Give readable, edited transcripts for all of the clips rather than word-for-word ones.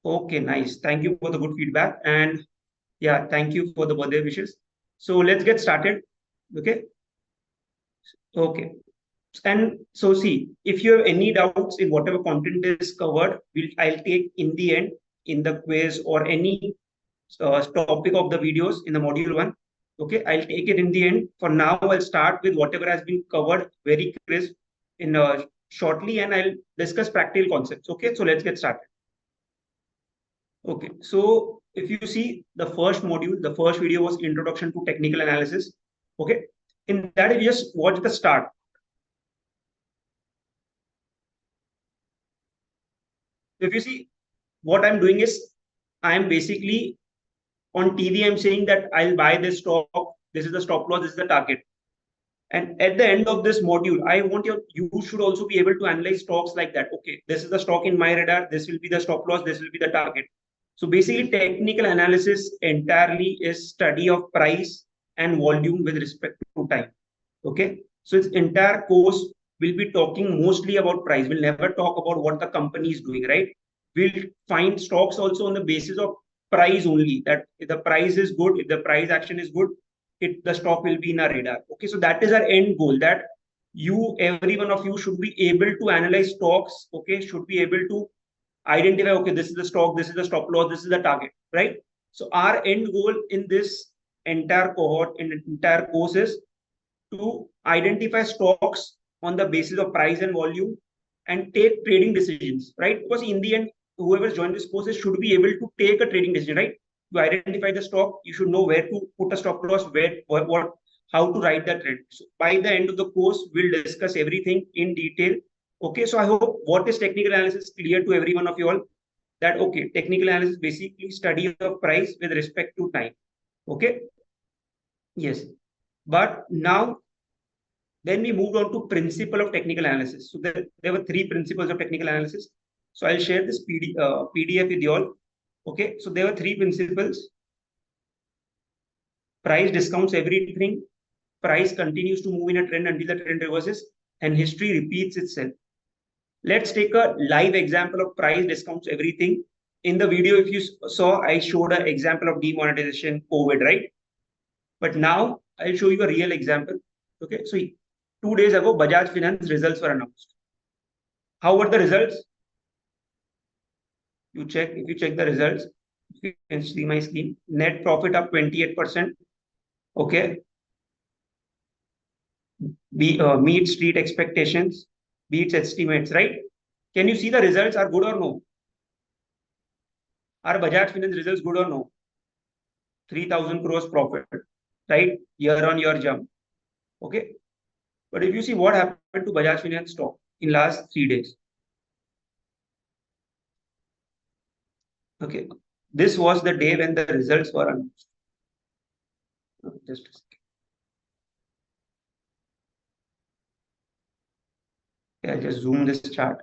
Okay, nice. Thank you for the good feedback. And yeah, thank you for the birthday wishes. So let's get started. Okay. Okay. And so see, if you have any doubts in whatever content is covered, I'll take in the end in the quiz or any topic of the videos in the module one. Okay, I'll take it in the end. For now, I'll start with whatever has been covered very crisp in shortly, and I'll discuss practical concepts. Okay, so let's get started. Okay, so if you see the first module, the first video was introduction to technical analysis. Okay, in that if you just watch the start. If you see what I'm doing is I'm basically on TV, I'm saying that I'll buy this stock. This is the stop loss, this is the target. And at the end of this module, I want you should also be able to analyze stocks like that. Okay, this is the stock in my radar. This will be the stop loss. This will be the target. So basically, technical analysis entirely is study of price and volume with respect to time. Okay, so its entire course will be talking mostly about price. We'll never talk about what the company is doing, right? We'll find stocks also on the basis of price only. That if the price is good, if the price action is good, the stock will be in our radar. Okay, so that is our end goal. That every one of you should be able to analyze stocks. Okay, should be able to identify. Okay, this is the stock, this is the stop loss, this is the target, right? So our end goal in this entire cohort, in the entire course is to identify stocks on the basis of price and volume and take trading decisions, right? Because in the end, whoever's joined this course should be able to take a trading decision, right? To identify the stock, you should know where to put a stop loss, what, how to write the trend. So by the end of the course, we'll discuss everything in detail. Okay, so I hope what is technical analysis clear to every one of you all. That okay, technical analysis basically study of price with respect to time. Okay, yes, but now then we moved on to principle of technical analysis. So there were three principles of technical analysis. So I'll share this PDF with you all. Okay, so there were three principles. Price discounts everything. Price continues to move in a trend until the trend reverses, and history repeats itself. Let's take a live example of price discounts everything. In the video, if you saw, I showed an example of demonetization, COVID, right? But now I'll show you a real example. Okay, so 2 days ago, Bajaj Finance results were announced. How were the results? If you check the results, you can see my screen. Net profit up 28%. Okay. Meet street expectations, beats estimates, right? Can you see the results are good or no? Are Bajaj Finance results good or no? 3,000 crores profit, right? Year on year jump. Okay. But if you see what happened to Bajaj Finance stock in last 3 days. Okay. This was the day when the results were announced. Just a second. Okay, I'll just zoom this chart.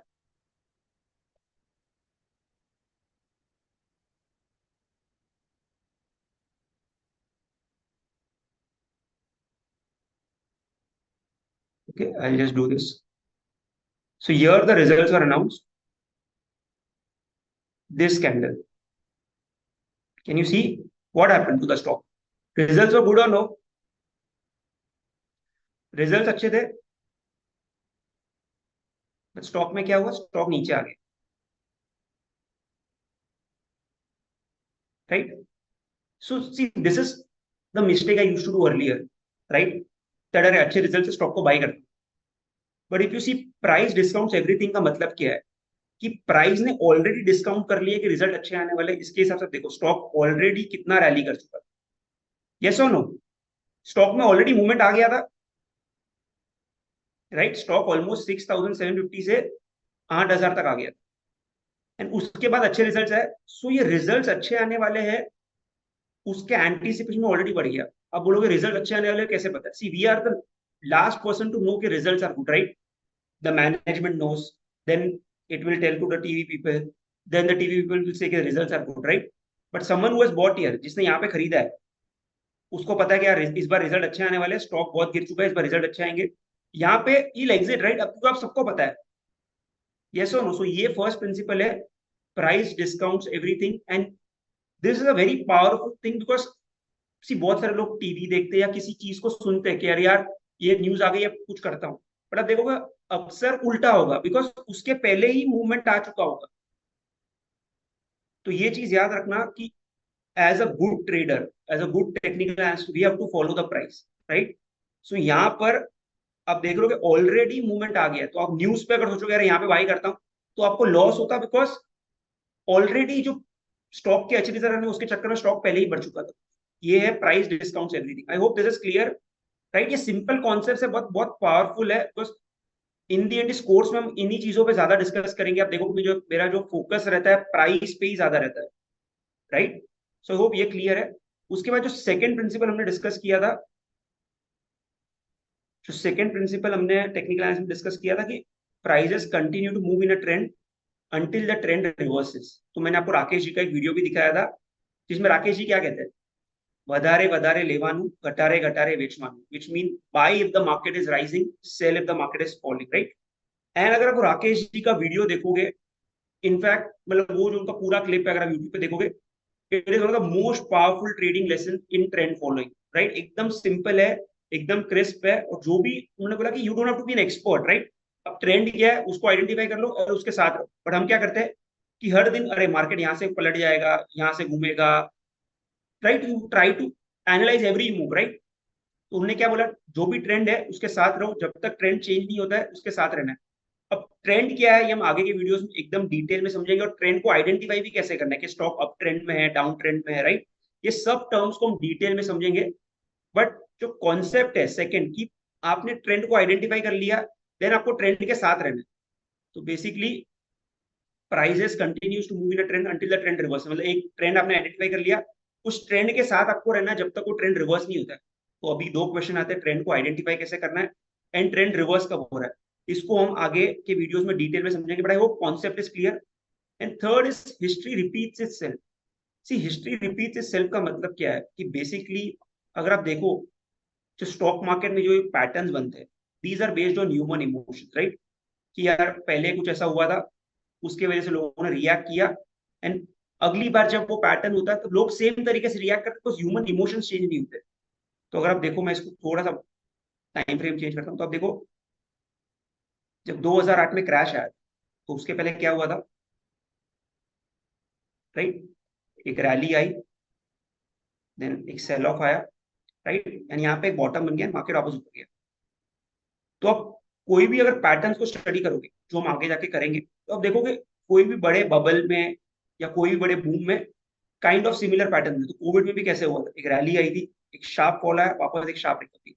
Okay, I'll just do this. So here the results were announced. This candle. Can you see what happened to the stock? Results were good or no? Results अच्छे थे. Stock में क्या हुआ? Stock नीचे आ गया. Right? So see, this is the mistake I used to do earlier. Right? that अरे अच्छे result से स्टॉक को बाय करते. But if you see price discounts everything का मतलब क्या है कि प्राइस ने ऑलरेडी डिस्काउंट कर लिया कि रिजल्ट अच्छे आने वाले. इसके हिसाब से देखो स्टॉक ऑलरेडी कितना रैली कर चुका है. यस और नो? स्टॉक में ऑलरेडी मूवमेंट आ गया था. राइट? स्टॉक ऑलमोस्ट 6,750 से 8,000 तक आ गया. एंड उसके बाद अच्छे रिजल्ट्स आए. सो ये रिजल्ट्स अच्छे आने वाले हैं उसके एंटीसिपेशन में ऑलरेडी बढ़ गया. अब बोलोगे रिजल्ट अच्छे आने वाले कैसे पता? See we are the last person to know कि results are good, right? The management knows, then it will tell to the TV people, then the TV people will say कि results are good, right? But someone who has bought here, जिसने यहाँ पे खरीदा है, उसको पता है कि यार इस बार रिजल्ट अच्छे आने वाले, स्टॉक बहुत गिर चुका है, इस बार रिजल्ट अच्छे आएंगे. यहाँ पे he'll exit, right? अब तो आप सबको पता है. Yes or no? So ये फर्स्ट प्रिंसिपल है price discounts everything, and this is a very powerful thing because सी बहुत सारे लोग टीवी देखते हैं या किसी चीज को सुनते हैं कि अरे यार ये न्यूज आ गई अब कुछ करता हूँ, बट आप देखोगे अक्सर उल्टा होगा बिकॉज उसके पहले ही मूवमेंट आ चुका होगा। तो ये चीज याद रखना कि as a good trader, as a good technical analyst, we have to follow the price, right. So यहाँ पर आप देख लो कि ऑलरेडी मूवमेंट आ गया है, तो आप न्यूज पे अगर सोचोगे यार यहाँ पे बाई करता हूँ तो आपको लॉस होता, बिकॉज ऑलरेडी जो स्टॉक के अच्छे रिजल्ट है उसके चक्कर में स्टॉक पहले ही बढ़ चुका था। ये है price discount everything. I hope this is clear, right. ये सिंपल कॉन्सेप्ट है, बहुत बहुत पावरफुल है, बिकॉज इन दी एंड इस कोर्स में हम इन्हीं चीजों पे ज्यादा डिस्कस करेंगे। आप देखो जो मेरा जो फोकस रहता है प्राइस पे ही ज्यादा रहता है, राइट। सो आई होप ये क्लियर है। उसके बाद जो सेकंड प्रिंसिपल हमने डिस्कस किया था, जो सेकंड प्रिंसिपल हमने टेक्निकल एनालिसिस में डिस्कस किया था कि prices continue to move in a trend until the trend reverses. तो मैंने आपको राकेश जी का एक वीडियो भी दिखाया था जिसमें राकेश जी क्या कहते हैं, વધારે વધારે લેવાનું, ઘટારે ઘટારે વેચવાનું, which mean buy if the market is rising, sell if the market is falling, right। And अगर आप राकेश जी का वीडियो देखोगे, इनफैक्ट मतलब वो जो उनका पूरा क्लिप है अगर आप यूट्यूब पे देखोगे, it is one of the most powerful trading lesson in trend following, right. एकदम सिंपल है, एकदम क्रिस्प है, और जो भी उन्होंने बोला कि you don't have to be an expert, right. अब ट्रेंड क्या है उसको आइडेंटिफाई कर लो और उसके साथ रहो। बट हम क्या करते हैं कि हर दिन अरे मार्केट यहाँ से पलट जाएगा, यहाँ से घूमेगा, right. You try to analyse every move, right. तो उन्होंने क्या बोला, जो भी ट्रेंड है उसके साथ रहो, जब तक ट्रेंड चेंज नहीं होता है उसके साथ रहना है। अब ट्रेंड क्या है ये हम आगे के वीडियोस में एकदम डिटेल में समझेंगे, और ट्रेंड को आइडेंटिफाई भी कैसे करना है कि स्टॉक अप ट्रेंड में है, डाउन ट्रेंड में है, राइट। ये सब टर्म्स को हम डिटेल में समझेंगे। बट जो कॉन्सेप्ट है सेकंड की, आपने ट्रेंड को आइडेंटिफाई कर लिया, देन आपको ट्रेंड के साथ रहना है। तो basically prices continues to move in a trend until the trend reverse, मतलब एक ट्रेंड आपने आइडेंटिफाई कर लिया, उस ट्रेंड के साथ आपको रहना है जब तक वो ट्रेंड रिवर्स नहीं होता है। तो अभी दो क्वेश्चन आते हैं, ट्रेंड को आइडेंटिफाई कैसे करना है एंड ट्रेंड रिवर्स कब हो रहा है, इसको हम आगे के वीडियोस में डिटेल में समझेंगे। But I hope concept is clear. And third is history repeats itself. See history repeats itself का मतलब क्या है कि बेसिकली अगर आप देखो जो स्टॉक मार्केट में जो पैटर्न्स बनते हैं, these are based on human emotions, right. कि यार पहले कुछ ऐसा हुआ था, उसके वजह से लोगों ने रिएक्ट किया, एंड अगली बार जब वो पैटर्न होता है तो लोग सेम तरीके से रिएक्ट करते हैं, ह्यूमन इमोशंस चेंज नहीं होते। तो अगर आप देखो, मैं इसको थोड़ा सा टाइम फ्रेम चेंज करता हूँ, तो आप देखो जब 2008 में क्रैश आया तो उसके पहले क्या हुआ था, राइट। एक रैली आई, देन एक सेल ऑफ आया, राइट, एंड यहाँ पे एक बॉटम बन गया, मार्केट वापस ऊपर गया। तो अब कोई भी अगर पैटर्न्स को स्टडी करोगे जो हम आगे जाके करेंगे, तो अब देखोगे कोई भी बड़े बबल में या कोई भी बड़े बूम में काइंड ऑफ सिमिलर पैटर्न है। तो कोविड में भी कैसे हुआ था, एक रैली आई थी, एक शार्प फॉल आया, वापस एक शार्प रिकवरी,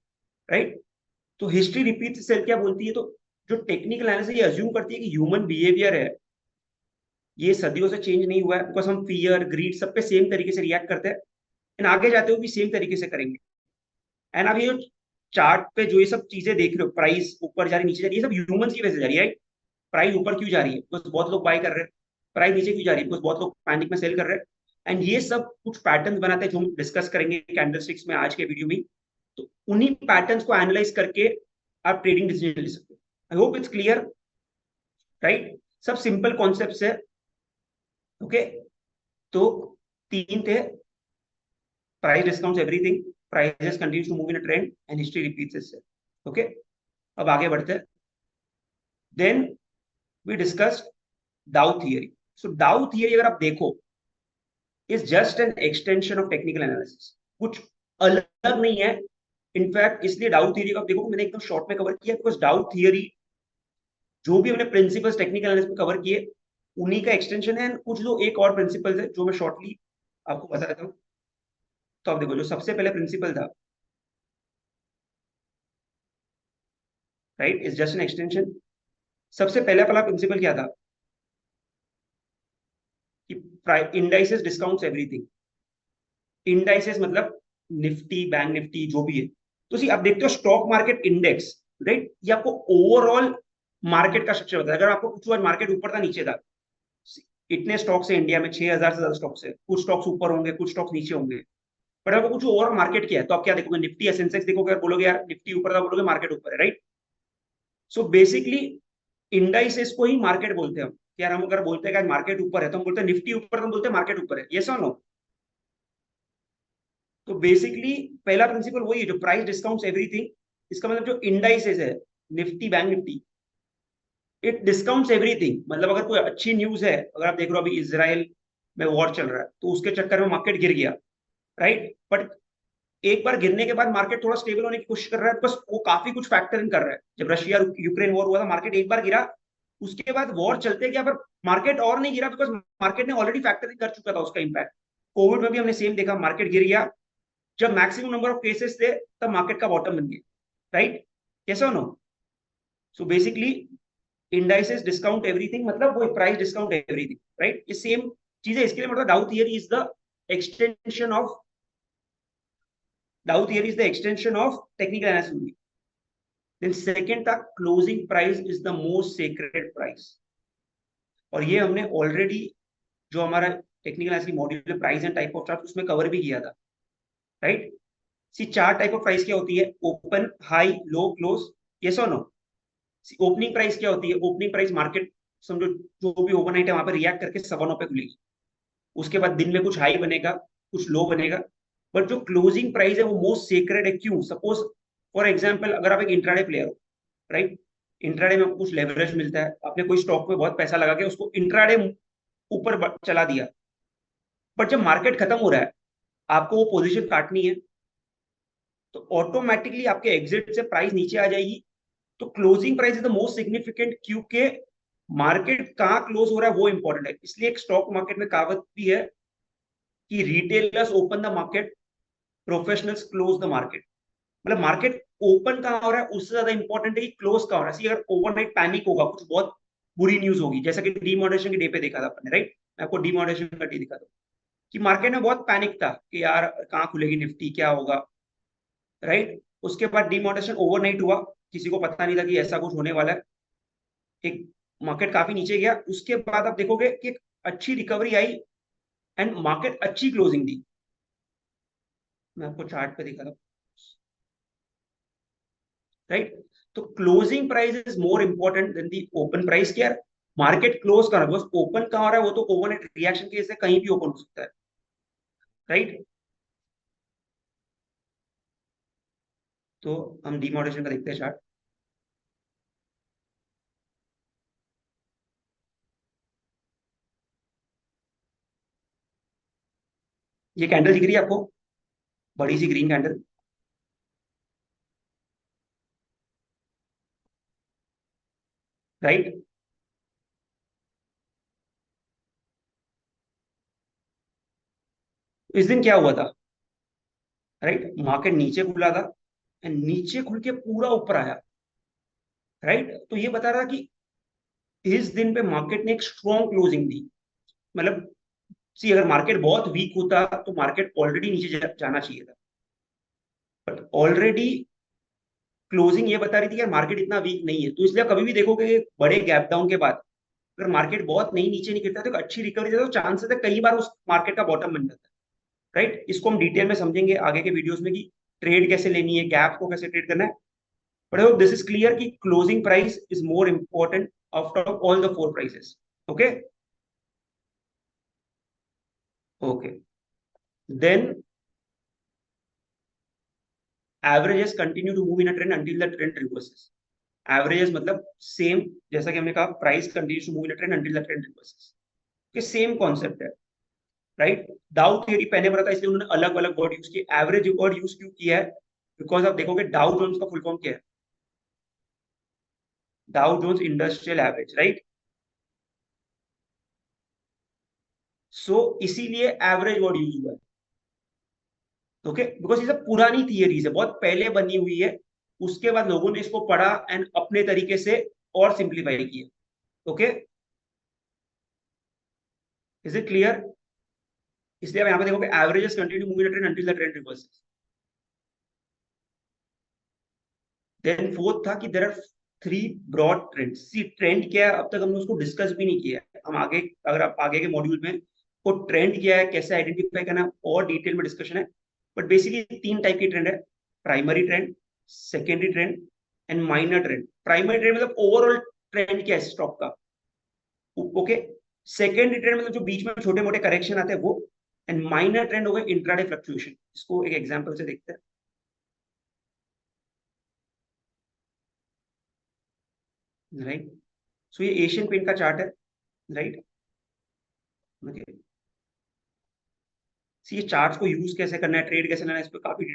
राइट। तो हिस्ट्री रिपीट सेल्फ क्या बोलती है, तो जो टेक्निकल एनालिसिस ये अज्यूम करती है कि ह्यूमन बिहेवियर है ये सदियों से चेंज नहीं हुआ है, बिकॉज हम फियर ग्रीड सब पे सेम तरीके से रिएक्ट करते हैं, एंड आगे जाते हुए भी सेम तरीके से करेंगे। एंड अब ये जो चार्ट पे जो ये सब चीजें देख रहे हो, प्राइस ऊपर जा रही नीचे जा रही है, ये सब ह्यूमंस की वजह से जा रही है, राइट। प्राइस ऊपर क्यों जा रही है, बिकॉज बहुत लोग बाय कर रहे हैं। प्राइस नीचे क्यों जा रही है, बिकॉज बहुत लोग पैनिक में सेल कर रहे हैं। एंड ये सब कुछ पैटर्न बनाते हैं जो हम डिस्कस करेंगे कैंडलस्टिक्स में आज के वीडियो में। तो उन्हीं पैटर्न्स को एनालाइज करके आप ट्रेडिंग डिसीजन ले सकते हो। I hope it's clear, right. सब सिंपल कॉन्सेप्ट्स है, ओके। तो तीन थे, price discounts everything, prices continues to move in a trend, and history repeats itself, okay. अब आगे बढ़ते हैं। Then we discussed Dow theory. So Dow theory अगर आप देखो is just an extension of technical analysis, कुछ अलग नहीं है। इनफैक्ट इसलिए डाउ थियरी को आप देखो मैंने एकदम शॉर्ट में कवर किया, बिकॉज डाउ थियरी जो भी हमने प्रिंसिपल्स टेक्निकल एनालिसिस में कवर किए उन्हीं का एक्सटेंशन है। कुछ जो एक और प्रिंसिपल्स है जो मैं शॉर्टली आपको बता देता हूँ। तो आप देखो जो सबसे पहले प्रिंसिपल था, right, is just an extension. सबसे पहला वाला प्रिंसिपल क्या था कि इंडाइसेस डिस्काउंट्स एवरीथिंग। इंडाइसेस मतलब निफ्टी, बैंक निफ्टी जो भी है। तो सी आप देखते हो स्टॉक मार्केट इंडेक्स, राइट, ये आपको ओवरऑल मार्केट का स्ट्रक्चर होता है। अगर आपको पूछो आज मार्केट ऊपर था नीचे था, इतने स्टॉक्स है इंडिया में, 6000 से ज्यादा स्टॉक्स है, कुछ स्टॉक्स ऊपर होंगे कुछ स्टॉक्स नीचे होंगे। पर आपको कुछ ओवरऑल मार्केट क्या है तो आप क्या देखोगे, निफ्टी या सेंसेक्स देखोगे, बोलोगे यार निफ्टी ऊपर था, बोलोगे मार्केट ऊपर है, राइट। सो बेसिकली इंडाइसेस को ही मार्केट बोलते हैं हम, कि यार हम अगर बोलते हैं कि मार्केट ऊपर है तो हम बोलते हैं निफ्टी ऊपर, तो हम बोलते हैं मार्केट ऊपर है, यस और नो? तो बेसिकली पहला प्रिंसिपल वही है, जो प्राइस डिस्काउंट्स एवरीथिंग। इसका मतलब जो इंडाइसेस है, Nifty, bank Nifty, it discounts everything. मतलब अगर कोई अच्छी न्यूज है, अगर आप देख रहे हो अभी इजराइल में वॉर चल रहा है, तो उसके चक्कर में मार्केट गिर गया, राइट? बट एक बार गिरने के बाद मार्केट थोड़ा स्टेबल होने की कोशिश कर रहा है, बस वो काफी कुछ फैक्टर इन कर रहा है। जब रशिया यूक्रेन वॉर हुआ था, मार्केट एक बार गिरा, उसके बाद वॉर चलते गया, पर मार्केट और नहीं गिरा, बिकॉज मार्केट ने ऑलरेडी फैक्टर इन कर चुका था उसका इम्पैक्ट। कोविड में भी हमने सेम देखा, मार्केट गिर गया, जब मैक्सिमम नंबर ऑफ केसेस थे तब मार्केट का बॉटम बन गया, राइट? कैसा no? So basically indices discount everything, मतलब वो प्राइस डिस्काउंट एवरीथिंग, राइट? ये सेम चीज है। इसके लिए मतलब Dow theory is the extension of Dow theory is the extension of technical analysis. Then second था closing price is the most sacred price. और ये हमने ऑलरेडी जो हमारा टेक्निकल एनालिसिस मॉड्यूल है, price and type of chart, उसमें cover भी किया था, राइट? सी चार टाइप ऑफ प्राइस क्या होती है? Open, high, low, close, yes और नो? ओपनिंग प्राइस क्या होती है? ओपनिंग प्राइस मार्केट समझो जो भी ओवरनाइट है वहां पर रिएक्ट करके 9 पे खुलेगी, उसके बाद दिन में कुछ हाई बनेगा, कुछ लो बनेगा। बट जो क्लोजिंग प्राइस है वो मोस्ट सेक्रेड है। क्यों? सपोज फॉर एग्जांपल, अगर आप एक इंट्राडे प्लेयर हो, राइट? इंट्राडे में कुछ लेवरेज मिलता है, आपने कोई स्टॉक में बहुत पैसा लगा के उसको इंट्राडे ऊपर चला दिया, बट जब मार्केट खत्म हो रहा है, आपको वो पोजीशन काटनी है, तो ऑटोमेटिकली आपके एग्जिट से प्राइस नीचे आ जाएगी। तो closing price is the most significant, क्योंकि मार्केट कहाँ क्लोज हो रहा है वो इंपॉर्टेंट है। इसलिए एक स्टॉक मार्केट में कहावत भी है कि retailers open the market, professionals close the market. मतलब मार्केट ओपन कहाँ हो रहा है उससे ज्यादा इंपॉर्टेंट है कि क्लोज कहाँ हो रहा है। अगर ओवरनाइट पैनिक होगा, कुछ बहुत बुरी न्यूज होगी, जैसा कि डीमॉडरेशन के डे पे देखा था अपने, राइट? मैं आपको डीमॉडरेशन का डे दिखा दूं कि मार्केट में बहुत पैनिक था कि यार कहाँ खुलेगी निफ्टी, क्या होगा, राइट? उसके बाद डीमॉडरेशन ओवरनाइट हुआ, किसी को पता नहीं था कि ऐसा कुछ होने वाला है, एक मार्केट काफी नीचे गया। उसके बाद आप देखोगे कि एक अच्छी रिकवरी आई एंड मार्केट अच्छी क्लोजिंग दी। मैं आपको चार्ट पे दिखा रहा हूँ, राइट? तो closing price is more important than the open price. क्या मार्केट क्लोज कर रहा है, बस ओपन कहाँ हो रहा है वो तो ओवरनाइट रिएक्शन के से कहीं भी ओपन हो सकता है, राइट? तो हम डीमॉडरेशन का देखते हैं चार्ट। ये कैंडल दिख रही है आपको, बड़ी सी ग्रीन कैंडल, राइट? इस दिन क्या हुआ था, राइट? मार्केट नीचे खुला था एंड नीचे खुल के पूरा ऊपर आया, राइट? तो ये बता रहा कि इस दिन पे मार्केट ने एक स्ट्रॉन्ग क्लोजिंग दी। मतलब सी, अगर मार्केट बहुत वीक होता तो मार्केट ऑलरेडी नीचे जाना चाहिए था, बट ऑलरेडी क्लोजिंग ये बता रही थी कि मार्केट इतना वीक नहीं है। तो इसलिए कभी भी देखोगे बड़े गैप डाउन के बाद अगर मार्केट बहुत नहीं नीचे नहीं गिरता तो अच्छी रिकवरी देता, तो चांसेस है कई बार उस मार्केट का बॉटम बन जाता है, राइट? इसको हम डिटेल में समझेंगे आगे के वीडियोस में कि ट्रेड कैसे लेनी है, गैप को कैसे ट्रेड करना है। But I hope this is clear कि closing price is more important after all the four prices. Okay, okay. Then averages continue to move in a trend until the trend reverses. Averages मतलब same, जैसा कि हमने कहा price continues to move in a trend until the trend reverses, ये same concept है, right? डाउ theory पहले पता था, इसलिए उन्होंने अलग अलग वर्ड यूज किए। एवरेज वर्ड यूज क्यों किया है? बिकॉज आप देखोगे डाउ जोन्स का फुल फॉर्म क्या है? Dow Jones industrial average, right? So इसीलिए एवरेज वर्ड यूज हुआ है, ओके? बिकॉज ये सब पुरानी थियरीज है, बहुत पहले बनी हुई है, उसके बाद लोगों ने इसको पढ़ा एंड अपने तरीके से और सिंप्लीफाई किया। Okay, is it clear? इसलिए आप यहाँ पे देखोगे averages continue moving in a trend until the trend reverses. Then fourth था कि there are three broad trends. See trend क्या है अब तक हमने उसको डिस्कस भी नहीं किया है, हम आगे अगर आप आगे के मॉड्यूल में वो ट्रेंड क्या है, कैसे आइडेंटिफाई करना है, और डिटेल में डिस्कशन है। बट बेसिकली तीन टाइप की ट्रेंड है, primary trend, secondary trend and minor trend. Primary trend मतलब ओवरऑल ट्रेंड क्या है स्टॉक का, ओके। सेकेंडरी ट्रेंड मतलब जो बीच में छोटे मोटे करेक्शन आते हैं वो, एंड माइनर ट्रेंड हो गए इंट्राडे फ्लक्चुएशन। इसको एक एग्जांपल से देखते हैं, राइट। सो ये एशियन पेंट का चार्ट है, राइट। ओके, ये चार्ट्स को यूज कैसे करना है, ट्रेड कैसे करना है, इस पे काफी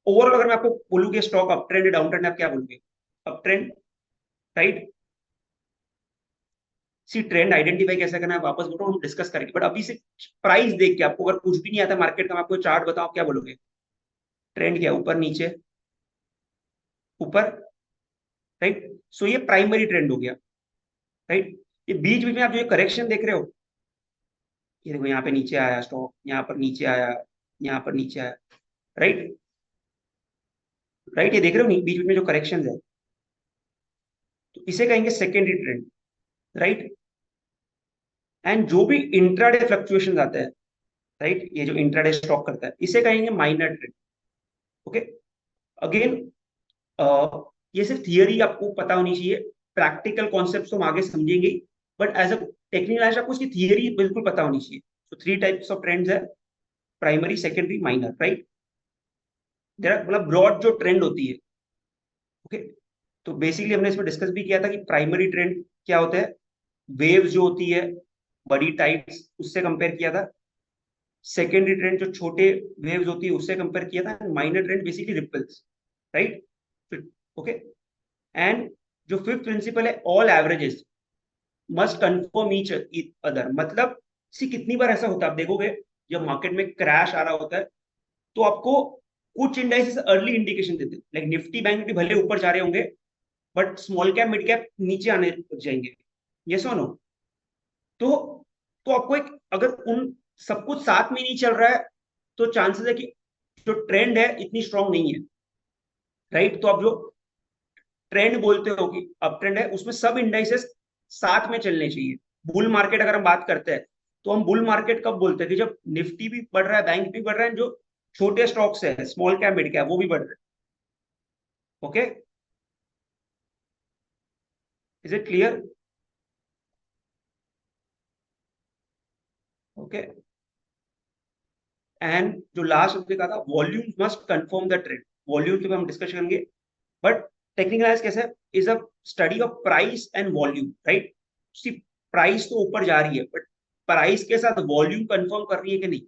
ओवरऑल अगर मैं आपको बोलूँ कि stock up trend down trend, आप क्या बोलोगे? Up trend, right. See trend identify कैसे करना है वापस बोल रहा हूँ, हम डिस्कस करेंगे, बट अभी से प्राइस देख के आपको अगर कुछ भी नहीं आता मार्केट का, मैं आपको चार्ट बताऊं, आप क्या बोलोगे? ट्रेंड क्या, ऊपर नीचे, ऊपर, राइट। सो ये प्राइमरी ट्रेंड हो गया, राइट। ये बीच बीच में आप जो करेक्शन देख रहे हो, ये देखो यहाँ पे नीचे आया स्टॉक, यहाँ पर नीचे आया, यहाँ पर नीचे आया, राइट, राइट। ये देख रहे हो नहीं, बीच बीच में जो करेक्शन है, तो इसे कहेंगे सेकेंडरी ट्रेंड, राइट। एंड जो भी इंट्राडे फ्लक्चुएशन आते हैं, राइट, ये जो इंट्राडे स्टॉक करता है, इसे कहेंगे माइनर ट्रेंड। ओके, अगेन ये सिर्फ थियरी आपको पता होनी चाहिए, प्रैक्टिकल कॉन्सेप्ट तो हम आगे समझेंगे, बट एज अ टेक्निकल आपको इसकी थियरी बिल्कुल पता होनी चाहिए। तो थ्री टाइप्स ऑफ ट्रेंड्स है, प्राइमरी, सेकेंडरी, माइनर, राइट। जरा मतलब ब्रॉड जो ट्रेंड होती है, ओके। तो बेसिकली हमने इसमें डिस्कस भी किया था कि प्राइमरी ट्रेंड क्या होता है, वेव्स जो होती है बड़ी टाइप्स, उससे कंपेयर किया था। सेकेंडरी ट्रेंड जो छोटे वेव्स होती है उससे कंपेयर किया था। Minor trend basically ripples, right, okay. And जो फिफ्थ प्रिंसिपल है, all averages must confirm each other. मतलब सी कितनी बार ऐसा होता है, आप देखोगे जब मार्केट में क्रैश आ रहा होता है, तो आपको कुछ इंडाइसेस अर्ली इंडिकेशन देते हैं, लाइक निफ्टी बैंक निफ्टी भले ऊपर जा रहे होंगे, but small cap mid cap नीचे आने लग जाएंगे, ये सो नो। तो आपको एक, अगर उन सब कुछ साथ में नहीं चल रहा है, तो चांसेस है कि जो ट्रेंड है इतनी स्ट्रांग नहीं है, राइट। तो आप जो ट्रेंड बोलते हो कि अप ट्रेंड है, उसमें सब इंडाइसेस साथ में चलने चाहिए। बुल मार्केट अगर हम बात करते हैं, तो हम बुल मार्केट कब बोलते हैं? कि जब निफ्टी भी बढ़ रहा है, बैंक भी बढ़ रहा है, जो छोटे स्टॉक्स है स्मॉल कैप मिड कैप वो भी बढ़ रहे हैं। Okay, is it clear? Okay, and जो लास्ट हमने कहा था, volume must confirm the trend. Volume के बारे में हम डिस्कस करेंगे, बट टेक्निकल एनालिसिस कैसे है, is a study of price and volume, right. Price तो ऊपर जा रही है, बट प्राइस के साथ वॉल्यूम कंफर्म कर रही है कि नहीं।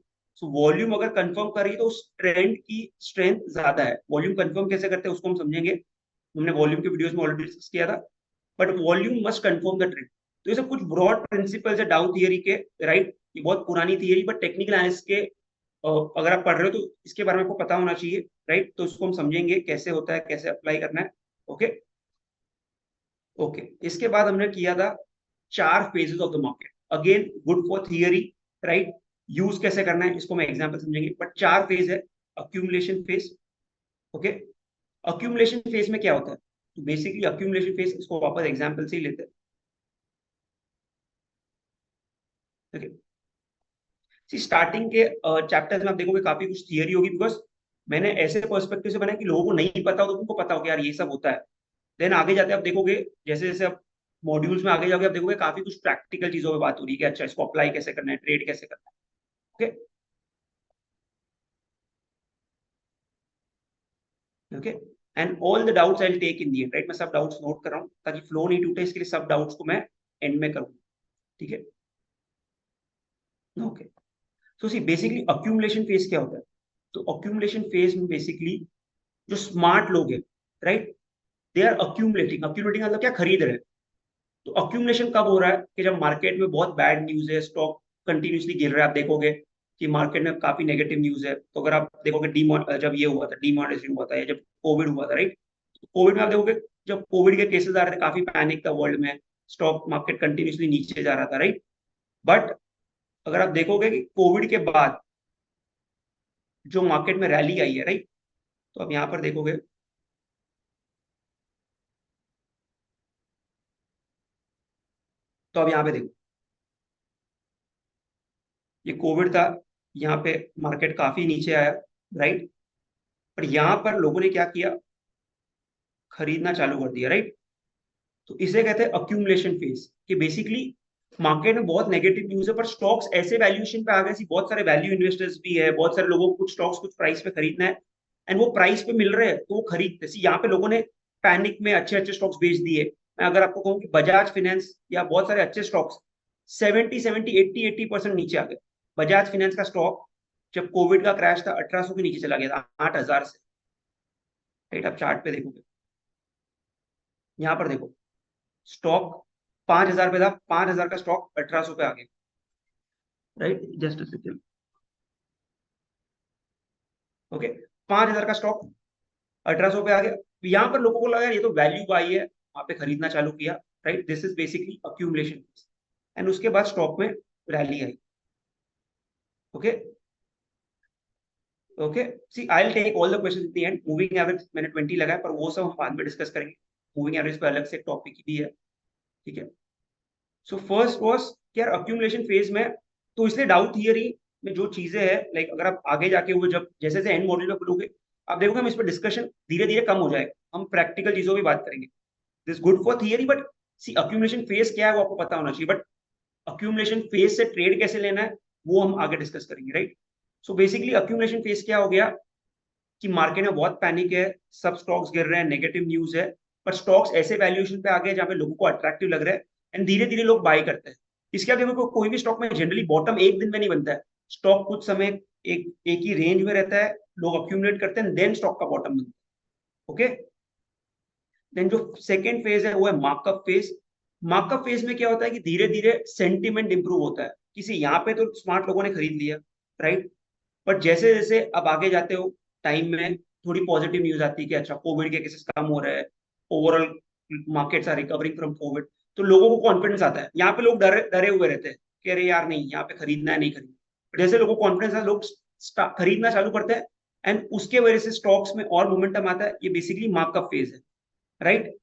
सो वॉल्यूम अगर कंफर्म कर रही है तो उस ट्रेंड की स्ट्रेंथ ज्यादा है। वॉल्यूम कंफर्म कैसे करते हैं उसको हम समझेंगे, हमने वॉल्यूम के वीडियोस में ऑलरेडी डिस्कस किया था, but volume must confirm the trend. तो ये सब कुछ ब्रॉड प्रिंसिपल्स है डाउ थियरी के, राइट। ये बहुत पुरानी थियरी, बट टेक्निकल एनालिसिस के अगर आप पढ़ रहे हो तो इसके बारे में आपको पता होना चाहिए, राइट। तो इसको हम समझेंगे कैसे होता है, कैसे अप्लाई करना है। Okay, okay. इसके बाद हमने किया था चार phases of the market, again good for theory, right. Use कैसे करना है इसको मैं एग्जांपल समझेंगे, बट चार फेज है। Accumulation phase, okay. Accumulation phase में क्या होता है? तो बेसिकली अक्यूमुलेशन फेज, इसको वापस एग्जांपल से ही लेते हैं, ओके। स्टार्टिंग के चैप्टर्स में आप देखोगे काफी कुछ थियरी होगी, बिकॉज मैंने ऐसे पर्सपेक्टिव से बनाया कि लोगों को नहीं पता हो तो उनको पता हो कि यार ये सब होता है। देन आगे जाते आप देखोगे, जैसे जैसे आप मॉड्यूल्स में आगे जाओगे, आप देखोगे काफी कुछ प्रैक्टिकल चीजों पे बात हो रही है कि अच्छा इसको अप्लाई कैसे करना है, ट्रेड कैसे करना है। Okay, okay. And all the doubts I will take in the end, right. मैं सब डाउट्स नोट कर रहा हूँ ताकि फ्लो नहीं टूटे, इसके लिए सब डाउट्स को मैं एंड में करूँ, ठीक है। ओके, तो सी बेसिकली अक्यूमुलेशन फेज क्या होता है? तो अक्यूमुलेशन फेज में बेसिकली जो स्मार्ट लोग हैं, right, they are accumulating. Accumulating मतलब क्या? खरीद रहे हैं। तो अक्यूमुलेशन कब हो रहा है? कि जब मार्केट में बहुत बैड न्यूज है, स्टॉक कंटिन्यूसली गिर रहा है। आप देखोगे कि मार्केट में काफी नेगेटिव न्यूज है, तो अगर आप देखोगे जब ये हुआ था, डिमोनेटाइजेशन हुआ था, या जब कोविड हुआ था, राइट। कोविड में आप देखोगे जब कोविड के केसेस आ रहे थे, काफी पैनिक था वर्ल्ड में, स्टॉक मार्केट कंटिन्यूसली नीचे जा रहा था, राइट। बट अगर आप देखोगे कि कोविड के बाद जो मार्केट में रैली आई है, राइट, तो आप यहाँ पर देखोगे, तो अब यहाँ पे देखो, ये कोविड था, यहाँ पे मार्केट काफी नीचे आया, राइट। पर यहाँ पर लोगों ने क्या किया? खरीदना चालू कर दिया, राइट। तो इसे कहते हैं अक्यूमुलेशन फेज, कि बेसिकली मार्केट में बहुत नेगेटिव न्यूज है, पर स्टॉक्स ऐसे वैल्यूएशन पे आ गए, बहुत सारे वैल्यू इन्वेस्टर्स भी है, बहुत सारे लोगों को कुछ स्टॉक्स कुछ प्राइस पे खरीदना है, एंड वो प्राइस पे मिल रहे हैं तो वो खरीदते हैं। यहाँ पे लोगों ने पैनिक में अच्छे अच्छे स्टॉक्स बेच दिए। मैं अगर आपको कहूँ कि बजाज फाइनेंस या बहुत सारे अच्छे स्टॉक्स 70 70 80 80% नीचे आ गए। बजाज फाइनेंस का स्टॉक जब कोविड का क्रैश था 1800 के नीचे चला गया था, 8000 से। राइट, आप चार्ट पे देखोगे, यहाँ पर देखो, स्टॉक 5000 पे था, 5000 का स्टॉक 1800 पे आ गया। Right, just second. ओके, 5000 का स्टॉक 1800 पे आ गया। यहाँ पर लोगों को लगा ये तो वैल्यू बाई है, वहां पे खरीदना चालू किया। Right, this is basically accumulation. And उसके बाद स्टॉक में रैली आई। Okay, okay, see I will take all the questions at the end. Moving average मैंने 20 लगाया, पर वो सब हम बाद में डिस्कस करेंगे। मूविंग एवरेज पे अलग से टॉपिक भी है। ठीक है, सो फर्स्ट वाज कि यार अक्यूमुलेशन फेज में, तो इसलिए डाउ थियरी में जो चीजें हैं, लाइक अगर आप आगे जाके हुए जब जैसे जैसे एंड मॉड्यूल में खुलोगे, आप देखोगे हम इस पर डिस्कशन धीरे धीरे कम हो जाएगा, हम प्रैक्टिकल चीजों की बात करेंगे। This good for theory, but see accumulation phase क्या है वो आपको पता होना चाहिए। बट अक्यूमुलेशन फेज से ट्रेड कैसे लेना है वो हम आगे डिस्कस करेंगे। Right, so basically accumulation phase क्या हो गया कि मार्केट में बहुत पैनिक है, सब स्टॉक्स गिर रहे हैं, नेगेटिव न्यूज है, पर स्टॉक्स ऐसे वैल्यूएशन पे आ गए जहां पे लोगों को अट्रैक्टिव लग रहा है, एंड धीरे धीरे लोग बाय करते हैं। इसके आगे देखो, कोई भी स्टॉक में जनरली बॉटम एक दिन में नहीं बनता है। स्टॉक कुछ समय एक एक ही रेंज में रहता है, लोग अक्यूमुलेट करते हैं, देन स्टॉक का बॉटम बनता है। ओके, देन जो सेकेंड फेज है वो है मार्कअप फेज। मार्कअप फेज में क्या होता है कि धीरे धीरे सेंटिमेंट इंप्रूव होता है। किसी यहाँ पे तो स्मार्ट लोगों ने खरीद लिया, राइट, बट जैसे जैसे अब आगे जाते हो टाइम में, थोड़ी पॉजिटिव न्यूज आती है कि अच्छा कोविड के केसेस कम हो रहे हैं, overall markets are recovering from COVID, तो लोगों को कॉन्फिडेंस आता है। यहाँ पे लोग डरे डरे हुए रहते हैं कि अरे यार नहीं, यहाँ पे खरीदना है नहीं खरीदना। जैसे लोगों को कॉन्फिडेंस है, लोग खरीदना चालू करते हैं, एंड उसके वजह से स्टॉक्स में और मोमेंटम आता है। ये बेसिकली मार्कअप फेज है। राइट,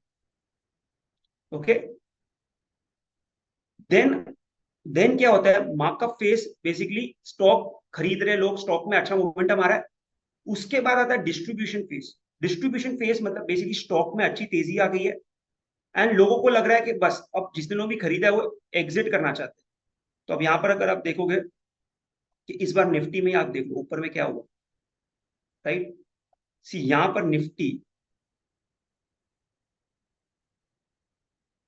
ओके, देन देन क्या होता है, मार्कअप फेज बेसिकली स्टॉक खरीद रहे लोग, स्टॉक में अच्छा मोमेंटम आ रहा है। उसके बाद आता है डिस्ट्रीब्यूशन फेज। डिस्ट्रीब्यूशन फेज मतलब बेसिकली स्टॉक में अच्छी तेजी आ गई है, एंड लोगों को लग रहा है कि बस अब जितने भी खरीदा है वो एग्जिट करना चाहते हैं। तो अब यहाँ पर अगर आप देखोगे कि इस बार निफ्टी में आप देखो ऊपर में क्या हुआ। राइट, सी यहाँ पर निफ्टी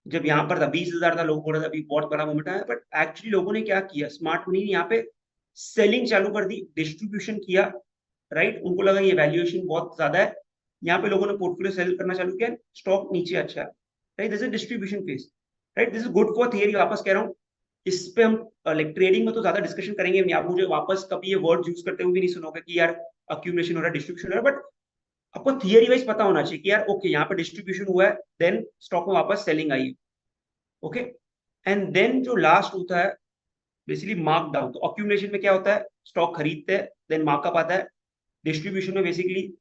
जब यहाँ पर था 20,000 था, लोग बोल रहे थे अभी बहुत बड़ा मोमेंट आया, बट एक्चुअली लोगों ने क्या किया, स्मार्ट मनी ने यहाँ पे सेलिंग चालू कर दी, डिस्ट्रीब्यूशन किया। राइट, उनको लगा ये वैल्यूएशन बहुत ज्यादा है, यहाँ पे लोगों ने पोर्टफोलियो सेल करना चालू किया, स्टॉक नीचे अच्छा है। Right, this is distribution phase. Right, this is good for theory, वापस कह रहा हूँ। इस पे हम लाइक ट्रेडिंग में तो ज्यादा डिस्कशन करेंगे नहीं, आप मुझे वापस कभी ये वर्ड यूज करते हुए भी नहीं सुनोगे कि यार अक्यूमुलेशन हो रहा है, डिस्ट्रीब्यूशन हो रहा है, बट आपको थियरी वाइज पता होना चाहिए कि यार ओके यहाँ पे डिस्ट्रीब्यूशन हुआ है, देन स्टॉक में वापस सेलिंग आई है। ओके, एंड देन जो लास्ट होता है बेसिकली मार्क डाउन। तो अक्यूमुलेशन में क्या होता है, स्टॉक खरीदते हैं, देन मार्कअप आता है। डिस्ट्रीब्यूशन में बेसिकली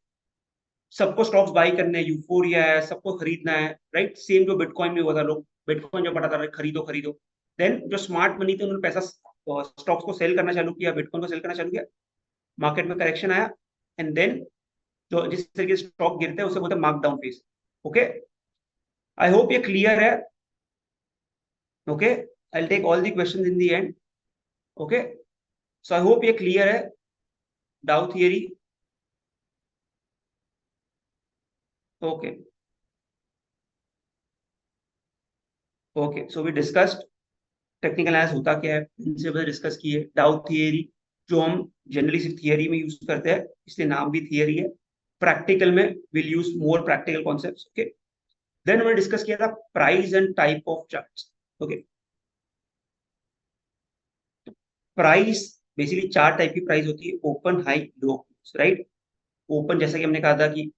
सबको स्टॉक्स बाई करने हैं, यूफोरिया है, सबको खरीदना है। राइट, सेम जो बिटकॉइन में हुआ था, लोग बिटकॉइन जब पता था खरीदो खरीदो, देन जो स्मार्ट मनी थे उन्होंने पैसा स्टॉक्स को सेल करना चालू किया, बिटकॉइन को सेल करना चालू किया, मार्केट में करेक्शन आया, एंड देन जो जिस तरीके से स्टॉक गिरते हैं उसे बोलते हैं mark down phase. Okay, I hope ये क्लियर है। Okay, I will take all the questions in the end. Okay, so I hope ये क्लियर है, Dow theory. Okay, okay, so we discussed technical analysis होता क्या है, principal discuss किए, डाउ theory जो हम जनरली सिर्फ थियरी में यूज करते हैं इसलिए नाम भी थियरी है। प्रैक्टिकल में will use more practical concepts. Okay, then हमने डिस्कस किया था price and type of charts. Okay, price basically चार टाइप की प्राइस होती है, open, high, low. Right, open जैसा कि हमने कहा था कि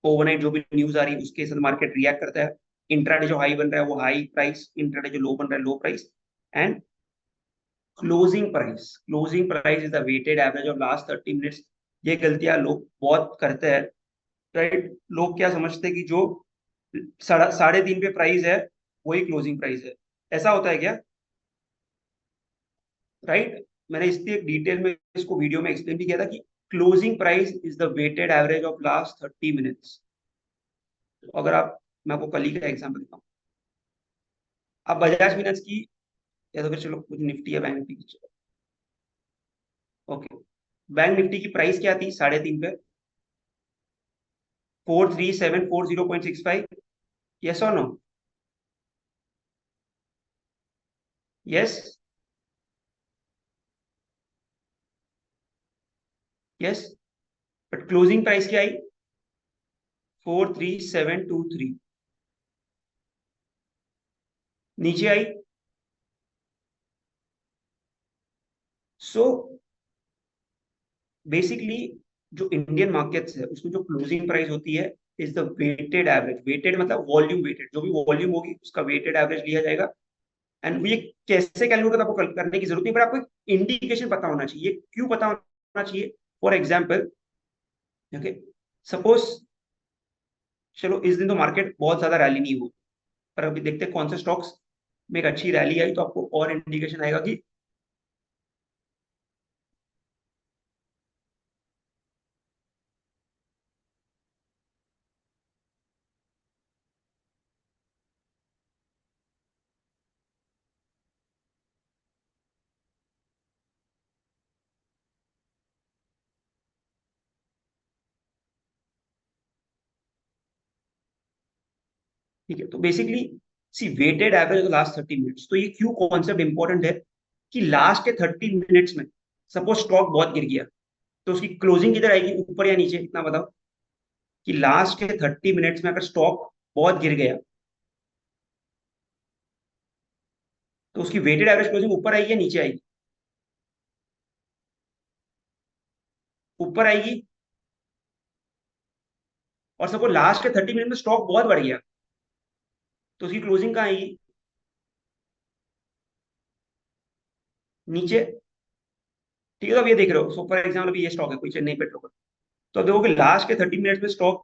ओवरनाइट जो भी न्यूज आ रही है उसके साथ मार्केट रिएक्ट करता है। इंट्राडे जो हाई बन रहा है वो हाई प्राइस, इंट्राडे जो लो बन रहा है low price. And closing price is the weighted average of last 30 minutes. ये गलतियां लोग बहुत करते हैं। राइट, लोग क्या समझते हैं कि जो 3.5 पे प्राइस है वही क्लोजिंग प्राइस है। ऐसा होता है क्या? राइट, मैंने इसकी एक डिटेल में इसको वीडियो में एक्सप्लेन भी किया था कि closing price is the weighted average of last 30 minutes. अगर आप, मैं आपको कल ही का एग्जाम्पल देता हूँ। आप बजाज फाइनेंस की या तो फिर चलो कुछ निफ्टी या बैंक निफ्टी की। ओके, बैंक निफ्टी की प्राइस क्या थी 3.5 पे? 43,740.65। यस और no? Yes, yes. But closing price क्या आई? 43723। नीचे आई। सो बेसिकली जो इंडियन मार्केट्स है उसमें जो क्लोजिंग प्राइस होती है is the weighted average. Weighted मतलब वॉल्यूम वेटेड, जो भी वॉल्यूम होगी उसका वेटेड एवरेज लिया जाएगा। एंड ये कैसे कैलकुलेट आपको करने की जरूरत नहीं, पर आपको एक इंडिकेशन पता होना चाहिए। क्यों पता होना चाहिए? फॉर एग्जाम्पल, ओके, सपोज, चलो इस दिन तो मार्केट बहुत ज्यादा रैली नहीं हुई, पर अभी देखते हैं कौन से स्टॉक्स में एक अच्छी रैली आई, तो आपको और इंडिकेशन आएगा कि ठीक है। तो बेसिकली सी वेटेड एवरेज लास्ट 30 मिनट्स। तो ये क्यों कॉन्सेप्ट इंपॉर्टेंट है कि लास्ट के 30 मिनट्स में सपोज स्टॉक बहुत गिर गया, तो उसकी क्लोजिंग किधर आएगी, ऊपर या नीचे? इतना बताओ कि लास्ट के 30 मिनट्स में अगर स्टॉक बहुत गिर गया तो उसकी वेटेड एवरेज क्लोजिंग ऊपर आएगी या नीचे आएगी? ऊपर आएगी। और सपोज लास्ट के 30 मिनट में स्टॉक बहुत बढ़ गया तो उसकी क्लोजिंग कहाँ आएगी? नीचे। ठीक है, तो अब ये देख रहे हो, सो फॉर एग्जाम्पल अभी ये स्टॉक है कोई चेन्नई पेट्रोल, तो अब देखो कि लास्ट के 30 मिनट्स में स्टॉक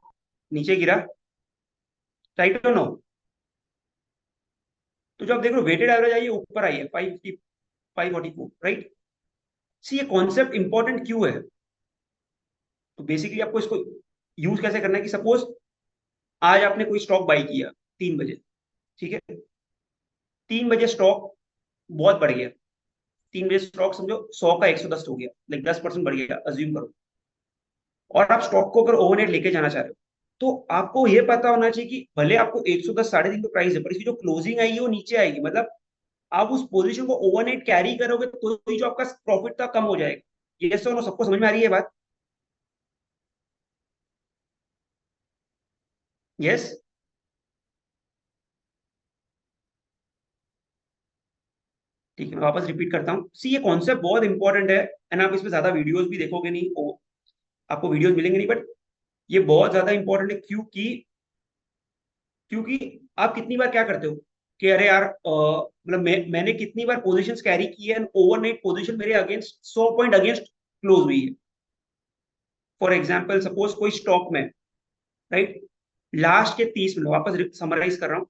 नीचे गिरा, राइट और नो? तो जो आप देख रहे हो वेटेड एवरेज आई है, ऊपर आई है 550, 544, राइट? सी ये कॉन्सेप्ट इंपॉर्टेंट क्यों है? तो बेसिकली आपको इसको यूज कैसे करना है कि सपोज आज आपने कोई स्टॉक बाई किया 3 बजे, ठीक है? 3 बजे स्टॉक बहुत बढ़ गया। 3 बजे स्टॉक समझो 100 का 110 हो गया, लाइक 10% बढ़ गया, अज्यूम करो। और आप स्टॉक को अगर ओवरनाइट लेके जाना चाह रहे हो, तो आपको ये पता होना चाहिए कि भले आपको 110 3.5 पे प्राइस है, पर इसकी जो क्लोजिंग आएगी वो नीचे आएगी। मतलब आप उस पोजीशन को ओवरनाइट कैरी करोगे तो ही जो आपका प्रॉफिट था कम हो जाएगा। ये सो सबको समझ में आ रही है बात? यस। ठीक है, मैं वापस रिपीट करता हूँ। सी ये कॉन्सेप्ट बहुत इंपॉर्टेंट है, एंड आप इसमें ज्यादा वीडियोस भी देखोगे नहीं, आपको वीडियोस मिलेंगे नहीं, बट ये बहुत ज्यादा इंपॉर्टेंट है। क्योंकि आप कितनी बार क्या करते हो कि अरे यार, मतलब मैंने कितनी बार पोजीशंस कैरी की है, ओवरनाइट पोजीशन मेरे अगेंस्ट 100 पॉइंट अगेंस्ट क्लोज हुई है। फॉर एग्जांपल सपोज कोई स्टॉक में, राइट, लास्ट के 30 मिनट, वापस समराइज कर रहा हूँ।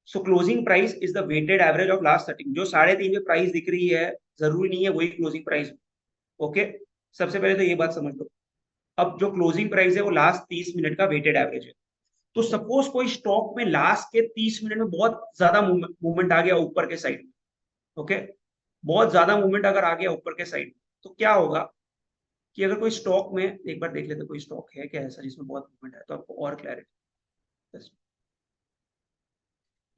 So closing price is the weighted average of last 30। जो 3.5 में प्राइस दिख रही है, जरूरी नहीं है वही क्लोजिंग प्राइस। ओके, सबसे पहले तो ये बात समझ लो। अब जो क्लोजिंग प्राइस है वो लास्ट 30 मिनट का वेटेड एवरेज है। तो सपोज कोई स्टॉक में लास्ट के 30 मिनट में बहुत ज्यादा मूवमेंट आ गया ऊपर के साइड में, ओके, बहुत ज्यादा मूवमेंट अगर आ गया ऊपर के साइड में, तो क्या होगा कि अगर कोई स्टॉक में, एक बार देख लेते कोई स्टॉक है क्या ऐसा जिसमें बहुत मूवमेंट है, तो आपको और क्लैरिटी। बस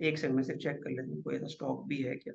एक सेकंड में सिर्फ चेक कर लेते हैं कोई ऐसा स्टॉक भी है क्या।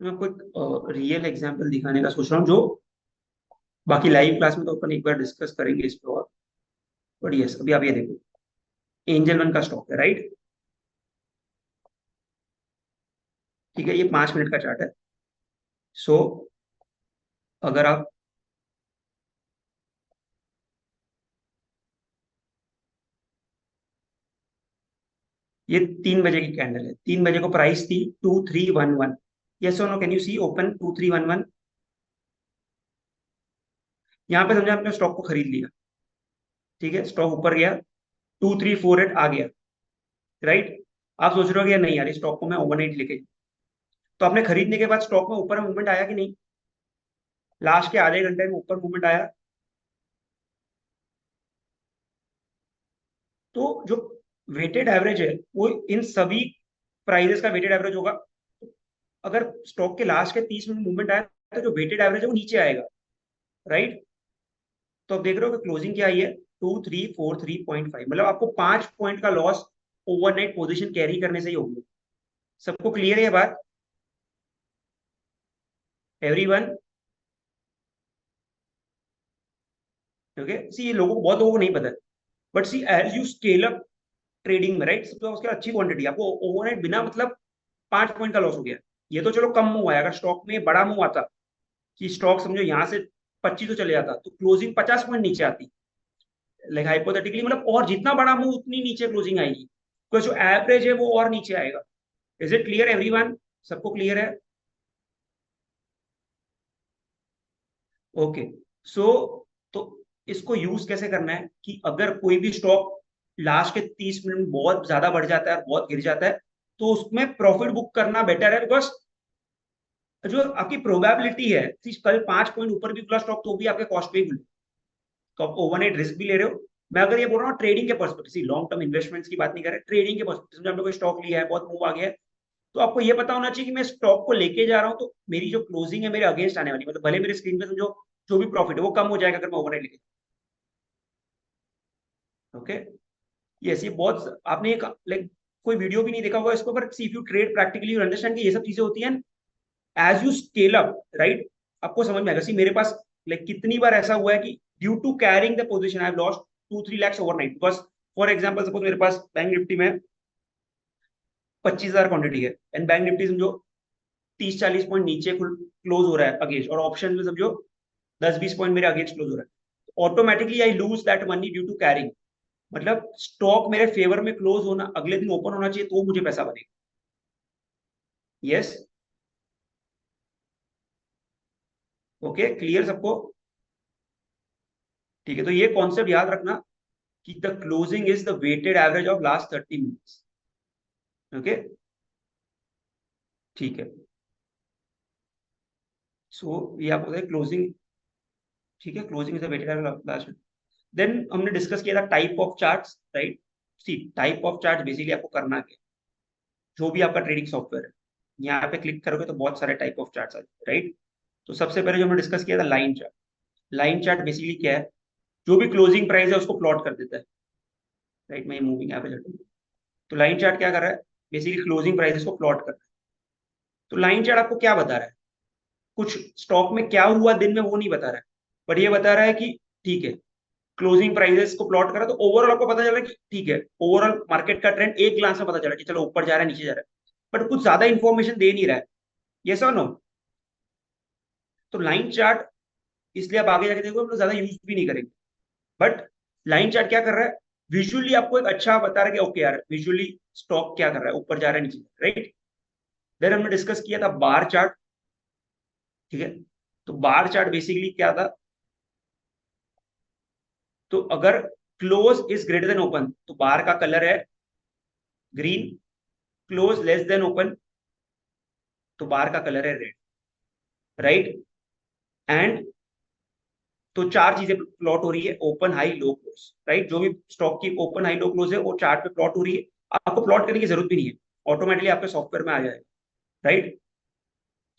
मैं आपको रियल एग्जांपल दिखाने का सोच रहा हूँ, जो बाकी लाइव क्लास में तो अपन एक बार डिस्कस करेंगे इस पे और। बट यस, अभी आप ये देखो, एंजल वन का स्टॉक है, राइट? ठीक है, ये 5 मिनट का चार्ट है। सो अगर आप ये 3 बजे की कैंडल है, 3 बजे को प्राइस थी 2311। यस और no, can you see open 2311? यहाँ पे समझे आपने स्टॉक को खरीद लिया, ठीक है, स्टॉक ऊपर गया, 2348 आ गया, राइट। आप सोच रहे हो कि यार नहीं यार, इस स्टॉक को मैं ओवरनाइट लेके जाऊं। तो आपने खरीदने के बाद स्टॉक में ऊपर मूवमेंट आया कि नहीं? लास्ट के आधे घंटे में ऊपर मूवमेंट आया। तो जो वेटेड एवरेज है वो इन सभी प्राइजेस का वेटेड एवरेज होगा। अगर स्टॉक के लास्ट के 30 मिनट मूवमेंट आया तो जो वेटेड एवरेज है वो नीचे आएगा, राइट। तो आप देख रहे हो कि क्लोजिंग क्या आई है, 2343.5, मतलब आपको 5 पॉइंट का लॉस ओवरनाइट पोजीशन कैरी करने से ही होगी। सबको क्लियर है ये बात? एवरीवन? ओके, सी ये लोगों बहुत लोगों को नहीं पता है, but see as you scale up trading में, राइट, सबसे उसके अच्छी क्वांटिटी आपको ओवरनाइट बिना मतलब 5 पॉइंट का लॉस हो गया। ये तो चलो कम मूव आया, अगर स्टॉक में बड़ा मूव आता कि स्टॉक समझो यहाँ से 25 तो चले जाता तो क्लोजिंग 50 पॉइंट नीचे आती, लाइक हाइपोथेटिकली, मतलब और जितना बड़ा मूव उतनी नीचे क्लोजिंग आएगी, तो जो एवरेज है वो और नीचे आएगा। Is it clear everyone? सबको क्लियर है? ओके। सो तो इसको यूज कैसे करना है कि अगर कोई भी स्टॉक लास्ट के 30 मिनट में बहुत ज्यादा बढ़ जाता है और बहुत गिर जाता है, तो उसमें प्रॉफिट बुक करना बेटर है, बिकॉज जो आपकी प्रोबेबिलिटी है कि कल 5 पॉइंट ऊपर भी खुला स्टॉक तो भी आपके कॉस्ट पे ही खुले, तो आप ओवरनाइट रिस्क भी ले रहे हो। मैं अगर ये बोल रहा हूँ ट्रेडिंग के पर्सपेक्टिव से, लॉन्ग टर्म इन्वेस्टमेंट्स की बात नहीं कर रहे, ट्रेडिंग के पर्सपेक्टिव से, हमने कोई स्टॉक लिया है, बहुत मूव आ गया है, तो आपको ये पता होना चाहिए कि मैं स्टॉक को लेके जा रहा हूँ तो मेरी जो क्लोजिंग है मेरे अगेंस्ट आने वाली, मतलब भले मेरे स्क्रीन पे समझो जो भी प्रॉफिट है वो कम हो जाएगा अगर मैं ओवरनाइट लेके। ओके, यस, ये बहुत आपने एक लाइक कोई वीडियो भी नहीं देखा होगा इसको, पर if you trade practically you understand कि ये सब चीजें होती हैं as you scale up, right. आपको समझ में आएगा। सी मेरे पास लाइक कितनी बार ऐसा हुआ है कि due to carrying the position I have lost 2-3 lakhs overnight, because for example suppose मेरे पास बैंक निफ्टी में 25,000 क्वांटिटी है, एंड बैंक निफ्टी समझो 30-40 पॉइंट नीचे क्लोज हो रहा है अगेंस्ट, और ऑप्शन में समझो 10-20 पॉइंट मेरे अगेंस्ट क्लोज हो रहा है, automatically I lose that money due to carrying. मतलब स्टॉक मेरे फेवर में क्लोज होना, अगले दिन ओपन होना चाहिए तो मुझे पैसा बनेगा। यस, ओके, क्लियर सबको? ठीक है, तो ये कॉन्सेप्ट याद रखना कि the closing is the weighted average of last 30 minutes. Okay, ठीक है। सो ये आप बताइए क्लोजिंग, ठीक है, closing is the weighted average of last. Then हमने डिस्कस किया था type of charts, right. See type of chart basically आपको करना क्या, जो भी आपका ट्रेडिंग सॉफ्टवेयर है, यहाँ पे क्लिक करोगे तो बहुत सारे टाइप ऑफ चार्ट्स आ जाते हैं, राइट। तो सबसे पहले जो हमने डिस्कस किया था line chart. Line chart basically क्या है, जो भी क्लोजिंग प्राइस है उसको प्लॉट कर देता है, राइट। मैं मूविंग यहाँ पे चलता हूँ। तो लाइन चार्ट क्या कर रहा है, बेसिकली क्लोजिंग प्राइसेस को प्लॉट कर रहा है। तो लाइन चार्ट आपको क्या बता रहा है, कुछ स्टॉक में क्या हुआ दिन में वो नहीं बता रहा है, बट ये बता रहा है कि ठीक है, क्लोजिंग प्राइसेस को प्लॉट करा तो ओवरऑल आपको पता चल रहा है कि ठीक है, ओवरऑल मार्केट का ट्रेंड एक ग्लांस में पता चल रहा है कि चलो ऊपर जा रहा है नीचे जा रहा है, बट कुछ ज्यादा इंफॉर्मेशन दे नहीं रहा है। यस और नो? तो लाइन चार्ट इसलिए आप आगे जाके देखो हम लोग ज्यादा यूज भी नहीं करेंगे, बट लाइन चार्ट क्या कर रहा है, विजुअली आपको एक अच्छा बता रहा है कि ओके यार विजुअली स्टॉक क्या कर रहा है, ऊपर जा रहा है नीचे, राइट। देन हमने डिस्कस किया था बार चार्ट, ठीक है। तो बार चार्ट बेसिकली क्या था, तो अगर close is greater than open तो बार का कलर है green, close less than open तो बार का कलर है रेड, राइट। एंड तो चार चीजें प्लॉट हो रही है, open high low close, right. जो भी स्टॉक की ओपन हाई लो क्लोज है वो चार्ट पे प्लॉट हो रही है, आपको प्लॉट करने की जरूरत भी नहीं है, ऑटोमेटिकली आपके सॉफ्टवेयर में आ जाएगा, राइट।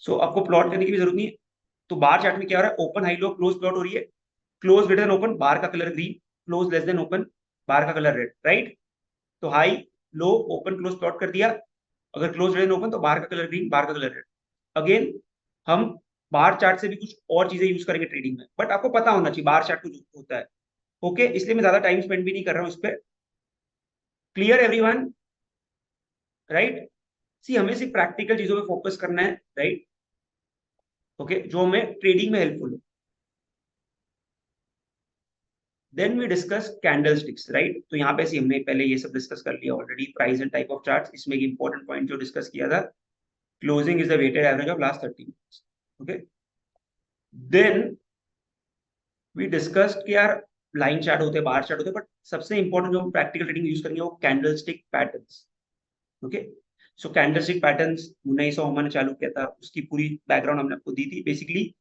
सो आपको प्लॉट करने की भी जरूरत नहीं है। तो बार चार्ट में क्या हो रहा है, open high low close plot हो रही है, close greater than open bar का colour green, close less than open bar का कलर रेड, राइट। तो high low open close plot कर दिया, अगर क्लोज ग्रेटर देन ओपन तो बार का कलर ग्रीन बार का कलर रेड। अगेन हम बार चार्ट से भी कुछ और चीजें यूज करेंगे ट्रेडिंग में, बट आपको पता होना चाहिए बार चार्ट कुछ होता है। ओके, इसलिए मैं ज्यादा टाइम स्पेंड भी नहीं कर रहा हूँ इस पर। Clear everyone? राइट। सी हमें सिर्फ प्रैक्टिकल चीजों पे फोकस करना है, राइट? ओके, जो हमें ट्रेडिंग में हेल्पफुल हो। Then we discuss candlesticks, right? तो यहाँ पे हमने पहले ये सब डिस्कस कर लिया already, price and type of charts. इसमें एक इंपॉर्टेंट पॉइंट जो डिस्कस किया था, closing is the weighted average of last 30 minutes. Okay, then we discussed कि यार लाइन चार्ट होते हैं, बार चार्ट होते हैं, बट सबसे इंपॉर्टेंट जो हम प्रैक्टिकल ट्रेडिंग यूज करेंगे वो कैंडलस्टिक पैटर्न्स। ओके, सो कैंडलस्टिक पैटर्न्स 1900 ने चालू किया था, उसकी पूरी बैकग्राउंड हमने आपको दी थी। Basically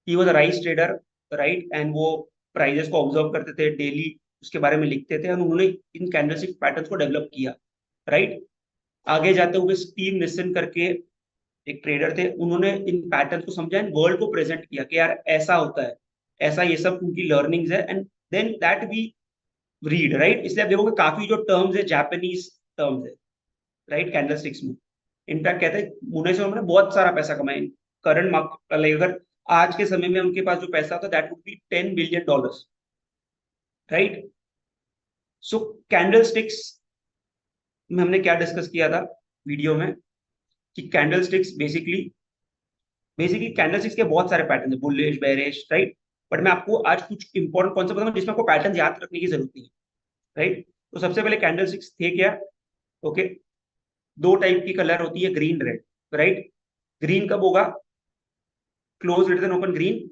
he was a rice trader, right? And वो प्राइजेस को ऑब्जर्व करते थे डेली, उसके बारे में लिखते थे, और उन्होंने इन कैंडलस्टिक पैटर्न्स को डेवलप किया, राइट? आगे जाते हुए स्टीव निसन करके एक ट्रेडर थे, उन्होंने इन पैटर्न्स को समझा एंड वर्ल्ड को प्रेजेंट किया कि यार ऐसा होता है, ऐसा, ये सब उनकी लर्निंग्स है। And then that we read, right? इसलिए आप देखोगे काफी जो टर्म्स है जापानीज टर्म्स है, राइट? कैंडलस्टिक्स में इनफैक्ट कहते हैं मुनेश शर्मा ने बहुत सारा पैसा कमाया करंट मार्केट, अगर आज के समय में उनके पास जो पैसा होता that would be $10 billion, right? So candlesticks में हमने क्या डिस्कस किया था वीडियो में कि कैंडलस्टिक्स बेसिकली बेसिकली कैंडलस्टिक्स के बहुत सारे पैटर्न है, बुलिश, बेरिश, राइट? बट मैं आपको आज कुछ इंपॉर्टेंट कॉन्सेप्ट बताऊंगा जिसमें आपको पैटर्न याद रखने की जरूरत नहीं है, राइट? तो सबसे पहले कैंडलस्टिक्स थे क्या? ओके, दो टाइप की कलर होती है, ग्रीन, रेड, राइट? ग्रीन कब होगा? Close greater than open green,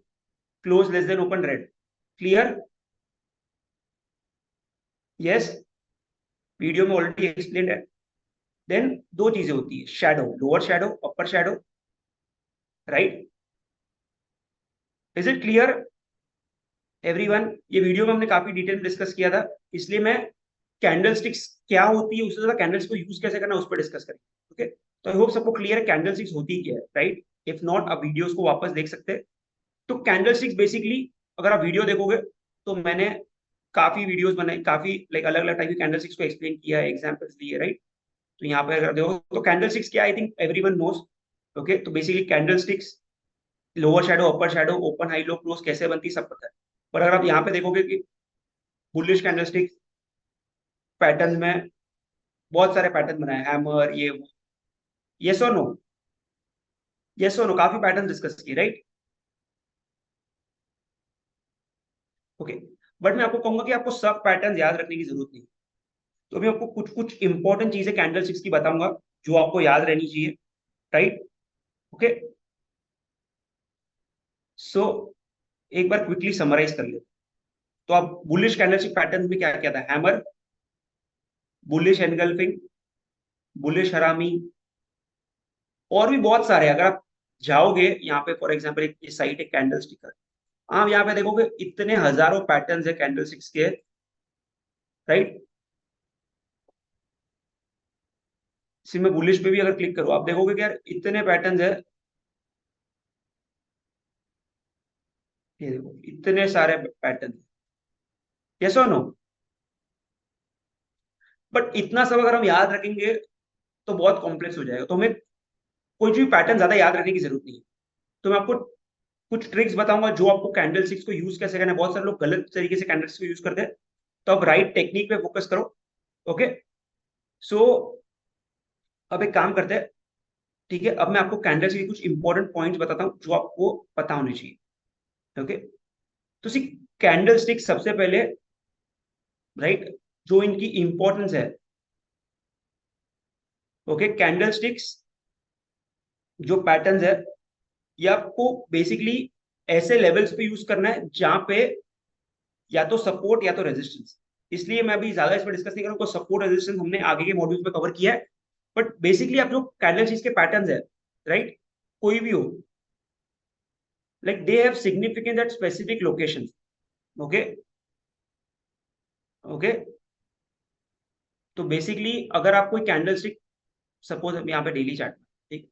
close less than open red. Clear? Yes, video में ऑलरेडी एक्सप्लेन है। देन दो चीजें होती है, shadow, lower shadow, upper shadow, right? Is it clear everyone? ये वीडियो में हमने काफी डिटेल में डिस्कस किया था, इसलिए मैं कैंडलस्टिक्स क्या होती है उससे ज्यादा कैंडल्स को यूज कैसे करना उस पर डिस्कस करेंगे। ओके, तो आई होप सबको क्लियर है कैंडलस्टिक्स होती क्या है, राइट? इफ नॉट, आप वीडियोस को वापस देख सकते हैं। तो कैंडलस्टिक्स बेसिकली, अगर आप वीडियो देखोगे तो मैंने काफी वीडियोस बनाए, काफी लाइक अलग अलग टाइप की कैंडलस्टिक्स को एक्सप्लेन किया है, एग्जांपल्स दिए, राइट? तो यहाँ पे अगर देखो तो कैंडलस्टिक्स क्या, I think everyone knows. Okay, तो basically candlesticks lower shadow, upper shadow, open, high, low, close कैसे बनती सब पता है। पर अगर आप यहाँ पे देखोगे कि बुलिश कैंडलस्टिक्स पैटर्न में बहुत सारे पैटर्न बनाए, हैमर, ये वो, यस और नो? यस और नो? काफी पैटर्न डिस्कस किए, राइट? ओके, बट मैं आपको कहूंगा कि आपको सब पैटर्न याद रखने की जरूरत नहीं। तो अभी आपको कुछ कुछ इंपॉर्टेंट चीजें कैंडलस्टिक्स की बताऊंगा जो आपको याद रहनी चाहिए, राइट? ओके, सो एक बार क्विकली समराइज कर ले। तो आप बुलिश कैंडलस्टिक पैटर्न में क्या क्या था? हैमर, बुलिश एनगल्फिंग, बुलिश हरामी, और भी बहुत सारे। अगर आप जाओगे यहाँ पे, फॉर एग्जांपल एक ये साइट है कैंडल स्टिकर, आप यहाँ पे देखोगे इतने हजारों पैटर्न्स है कैंडलस्टिक्स के, राइट? इसी में बुलिश पे भी अगर क्लिक करो आप देखोगे कि यार इतने पैटर्न्स है, ये देखो इतने सारे पैटर्न, यस और नो? बट इतना सब अगर हम याद रखेंगे तो बहुत कॉम्प्लेक्स हो जाएगा, तो हमें कोई भी पैटर्न ज्यादा याद रखने की जरूरत नहीं है। तो मैं आपको कुछ ट्रिक्स बताऊंगा जो आपको कैंडल स्टिक्स को यूज कैसे करना है। बहुत सारे लोग गलत तरीके से कैंडल स्टिक्स को यूज करते हैं, तो आप राइट टेक्निक पे फोकस करो। ओके, सो अब एक काम करते हैं, ठीक है? अब मैं आपको कैंडल के कुछ इंपॉर्टेंट पॉइंट्स बताता हूँ जो आपको पता होने चाहिए। ओके, तो सी कैंडल स्टिक सबसे पहले, राइट, जो इनकी इंपॉर्टेंस है, ओके, कैंडल स्टिक्स जो पैटर्न्स है ये आपको बेसिकली ऐसे लेवल्स पे यूज करना है जहां पे या तो सपोर्ट या तो रेजिस्टेंस। इसलिए मैं अभी ज्यादा इस पर डिस्कस नहीं करूंगा, सपोर्ट रेजिस्टेंस हमने आगे के मॉड्यूल्स में कवर किया है। बट बेसिकली आप जो कैंडल स्टिक्स के पैटर्न्स है, राइट, कोई भी हो, like they have significance at specific locations. Okay, okay, तो बेसिकली अगर आप कोई कैंडल स्टिक, सपोज हम यहाँ पे डेली चार्ट में, ठीक,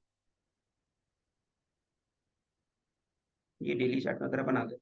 ये डेली चार्ट में अगर अपन आ गए